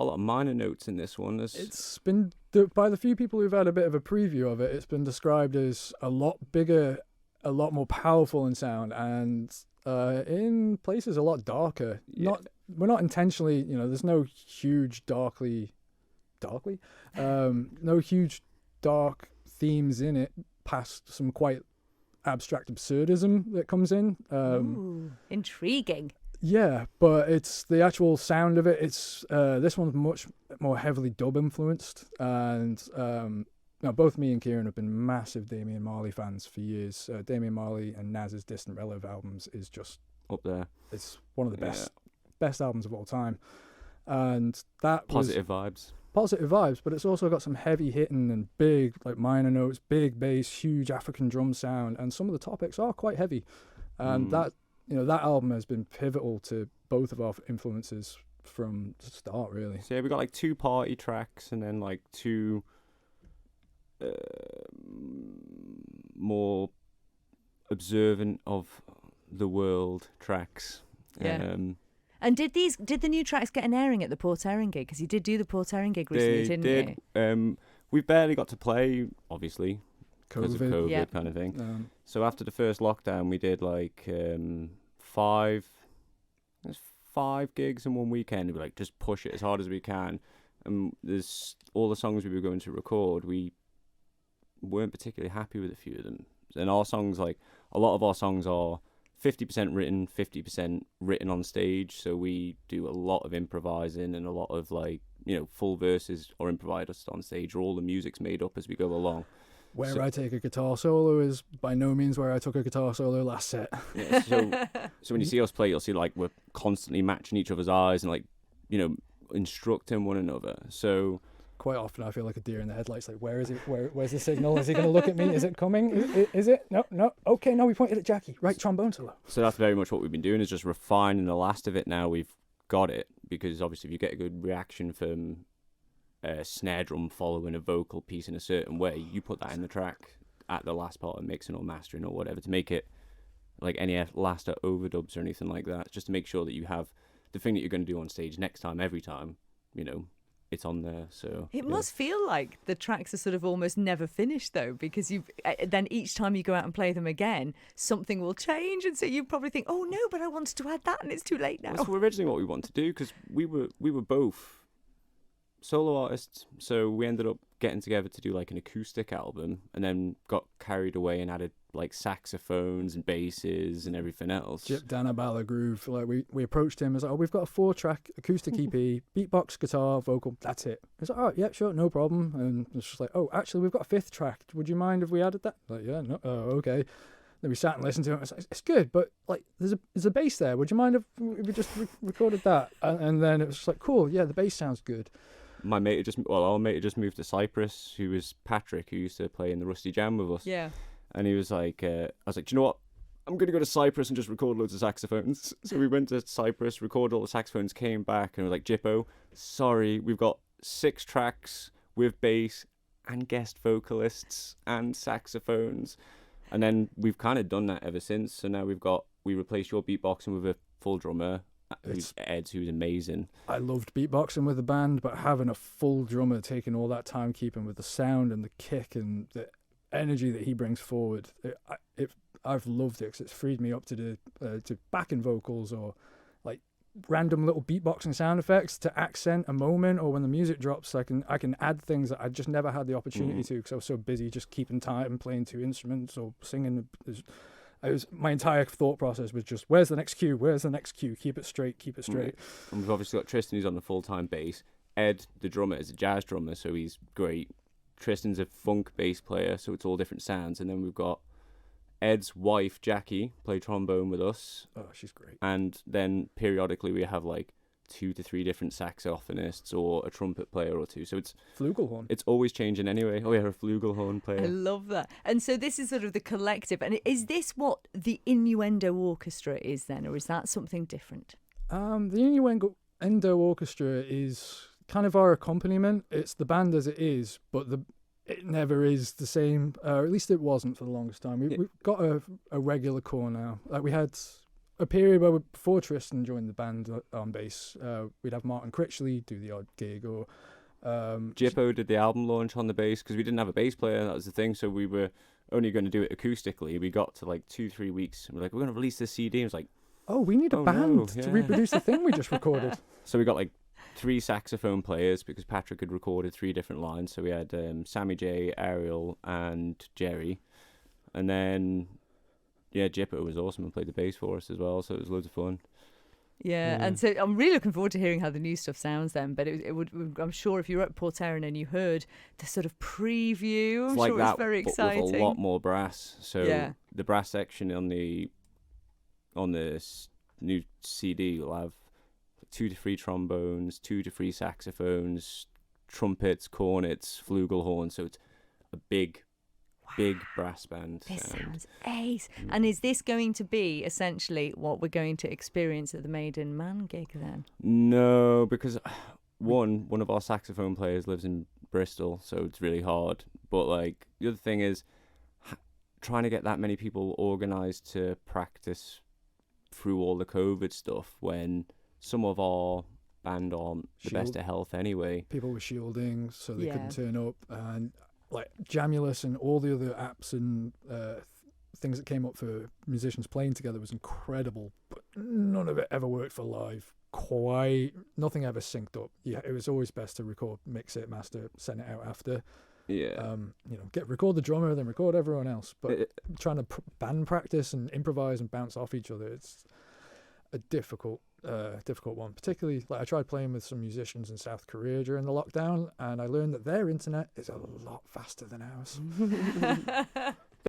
got a lot of minor notes in this one. It's been, by the few people who've had a bit of a preview of it, it's been described as a lot bigger, a lot more powerful in sound, and in places a lot darker. Yeah. We're not intentionally, there's no huge no huge dark themes in it past some quite abstract absurdism that comes in. Ooh, intriguing. Yeah, but it's the actual sound of it. It's this one's much more heavily dub influenced, and now both me and Keiran have been massive Damian Marley fans for years. Damian Marley and Nas's Distant Relative albums is just up there. It's one of the best albums of all time, and that positive vibes. Positive vibes, but it's also got some heavy hitting and big like minor notes, big bass, huge African drum sound, and some of the topics are quite heavy. And that album has been pivotal to both of our influences from the start, really. So yeah, we got like 2 party tracks and then like 2 more observant of the world tracks. Yeah. And did the new tracks get an airing at the Port Erin gig? Because you did do the Port Erin gig recently, didn't you? We barely got to play, obviously, because of COVID kind of thing. So after the first lockdown, we did like 5 gigs in one weekend. We were like, just push it as hard as we can. And there's all the songs we were going to record, we weren't particularly happy with a few of them. And our songs, like a lot of our songs are 50% written, 50% written on stage. So we do a lot of improvising and a lot of like, full verses or improvised on stage, or all the music's made up as we go along. I take a guitar solo is by no means where I took a guitar solo last set. Yeah, so when you see us play, you'll see like we're constantly matching each other's eyes and like, instructing one another. So quite often I feel like a deer in the headlights, like where's the signal? Is he going to look at me? Is it coming? Is it? No. Okay, no, we pointed at Jackie. Right, trombone solo. So that's very much what we've been doing, is just refining the last of it. Now we've got it, because obviously if you get a good reaction from a snare drum following a vocal piece in a certain way, you put that in the track at the last part of mixing or mastering or whatever to make it like any last overdubs or anything like that, just to make sure that you have the thing that you're going to do on stage next time, every time, it's on there. So it must feel like the tracks are sort of almost never finished though, because then each time you go out and play them again, something will change, and so you probably think, oh no, but I wanted to add that and it's too late now. That's originally what we wanted to do, because we were both solo artists, so we ended up getting together to do like an acoustic album, and then got carried away and added like saxophones and basses and everything else. Jip Danabala groove. Like we approached him as like, we've got a 4-track acoustic EP, beatbox, guitar, vocal, that's it. He's like, oh yeah, sure, no problem. And it's just like, oh, actually we've got a 5th track. Would you mind if we added that? Like, yeah, no, okay. Then we sat and listened to it. It's like, it's good, but like there's a bass there. Would you mind if we just recorded that? And then it was just like, cool, yeah, the bass sounds good. Our mate had just moved to Cyprus, who was Patrick, who used to play in the Rusty Jam with us. Yeah. And he was like, I was like, do you know what? I'm going to go to Cyprus and just record loads of saxophones. So we went to Cyprus, recorded all the saxophones, came back, and was like, Jippo, sorry, we've got 6 tracks with bass and guest vocalists and saxophones. And then we've kind of done that ever since. So now we replaced your beatboxing with a full drummer, who's amazing. I loved beatboxing with the band, but having a full drummer taking all that time, keeping with the sound and the kick and the energy that he brings forward, I've loved it, because it's freed me up to do to backing vocals or like random little beatboxing sound effects to accent a moment, or when the music drops I can add things that I just never had the opportunity to, because I was so busy just keeping time and playing 2 instruments or singing. My entire thought process was just, where's the next cue? Keep it straight. And we've obviously got Tristan, who's on the full-time bass. Ed, the drummer, is a jazz drummer, so he's great. Tristan's a funk bass player, so it's all different sounds. And then we've got Ed's wife, Jackie, play trombone with us. Oh, she's great. And then periodically we have like 2 to 3 different saxophonists or a trumpet player or 2. So it's flugelhorn. It's always changing anyway. Oh yeah, a flugelhorn player. I love that. And so this is sort of the collective. And is this what the Innuendo Orchestra is then, or is that something different? The Innuendo Orchestra is kind of our accompaniment. It's the band as it is, but it never is the same, or at least it wasn't for the longest time. We've got a regular core now. Like we had a period where before Tristan joined the band on bass, we'd have Martin Critchley do the odd gig, or Jippo did the album launch on the bass because we didn't have a bass player. That was the thing. So we were only going to do it acoustically. We got to like 2-3 weeks and we're like, we're going to release this CD. And it's like, oh, we need a band to reproduce the thing we just recorded. So we got like 3 saxophone players because Patrick had recorded 3 different lines. So we had Sammy J, Ariel, and Jerry. And then, yeah, Jippo was awesome and played the bass for us as well. So it was loads of fun. Yeah, and so I'm really looking forward to hearing how the new stuff sounds then. But it would, I'm sure if you were at Port Erin and you heard the sort of preview, I'm like sure that, it's very exciting. With a lot more brass. So the brass section on this new CD will have 2 to 3 trombones, 2 to 3 saxophones, trumpets, cornets, flugelhorn. So it's a big brass band. This sounds ace. And is this going to be essentially what we're going to experience at the Made In Mann gig then? No, because one of our saxophone players lives in Bristol, so it's really hard. But like the other thing is trying to get that many people organised to practice through all the COVID stuff when some of our band aren't the best of health anyway. People were shielding, so they couldn't turn up, and like Jamulus and all the other apps and things that came up for musicians playing together was incredible, but none of it ever worked for live. Nothing ever synced up. Yeah, it was always best to record, mix it, master, send it out after. Yeah. Record the drummer, then record everyone else. But trying to band practice and improvise and bounce off each other, it's a difficult one. Particularly, like I tried playing with some musicians in South Korea during the lockdown, and I learned that their internet is a lot faster than ours.